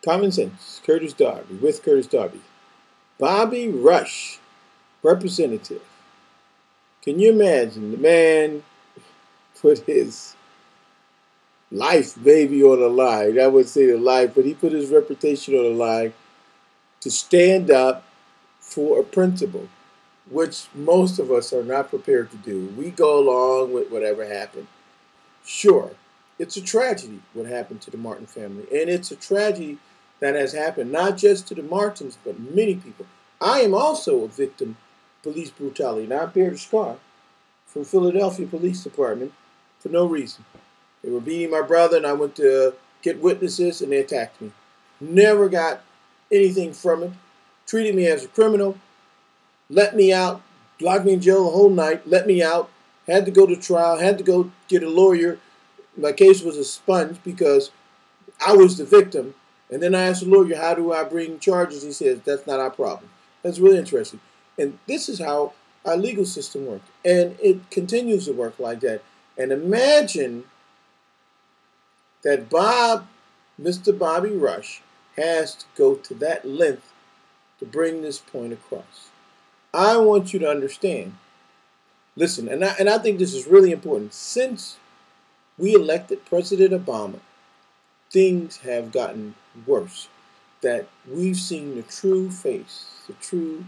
Common Sense, Curtis Darby, with Curtis Darby. Bobby Rush, representative. Can you imagine? The man put his life maybe on the line. I would say the life, but he put his reputation on the line to stand up for a principle, which most of us are not prepared to do. We go along with whatever happened. Sure, it's a tragedy what happened to the Martin family, and it's a tragedy that has happened not just to the Martins, but many people. I am also a victim of police brutality, and I bear the scar from Philadelphia Police Department for no reason. They were beating my brother, and I went to get witnesses, and they attacked me. Never got anything from it. Treated me as a criminal. Let me out. Locked me in jail the whole night. Let me out. Had to go to trial. Had to go get a lawyer. My case was a sponge because I was the victim. And then I asked the lawyer, how do I bring charges? He says, that's not our problem. That's really interesting. And this is how our legal system works. And it continues to work like that. And imagine that Mr. Bobby Rush, has to go to that length to bring this point across. I want you to understand. Listen, and I think this is really important. Since we elected President Obama, things have gotten worse. That we've seen the true face, the true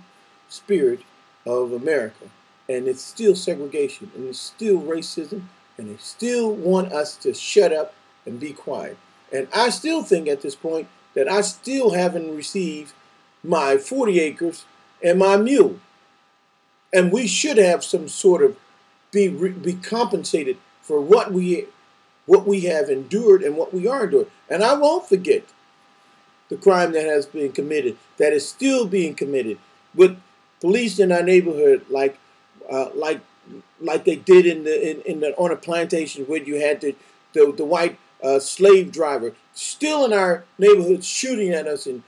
spirit of America. And it's still segregation, and it's still racism, and they still want us to shut up and be quiet. And I still think at this point that I still haven't received my 40 acres and my mule. And we should have some sort of be compensated for what we have endured and what we are enduring. And I won't forget the crime that has been committed, that is still being committed with police in our neighborhood, like they did on a plantation where you had the white slave driver still in our neighborhood shooting at us and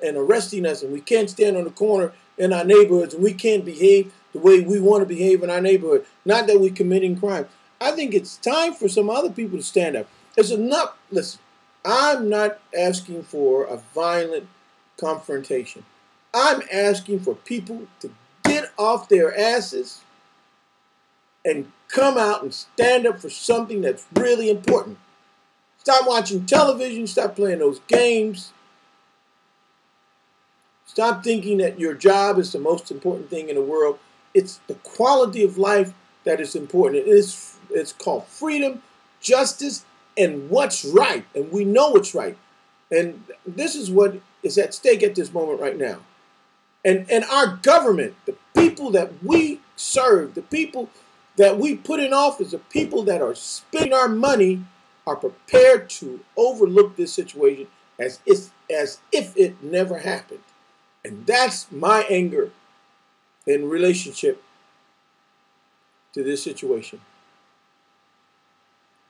arresting us, and we can't stand on the corner in our neighborhoods, and we can't behave the way we want to behave in our neighborhood. Not that we're committing crime. I think it's time for some other people to stand up. It's enough. Listen, I'm not asking for a violent confrontation. I'm asking for people to get off their asses and come out and stand up for something that's really important. Stop watching television. Stop playing those games. Stop thinking that your job is the most important thing in the world. It's the quality of life that is important. It's called freedom, justice, and what's right. And we know what's right. And this is what is at stake at this moment right now. And our government, the people that we serve, the people that we put in office, the people that are spending our money, are prepared to overlook this situation as if it never happened. And that's my anger in relationship to this situation.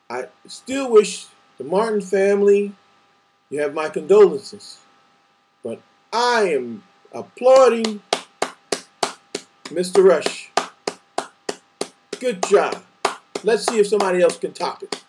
I still wish the Martin family, you have my condolences. But I am applauding Mr. Rush. Good job. Let's see if somebody else can top it.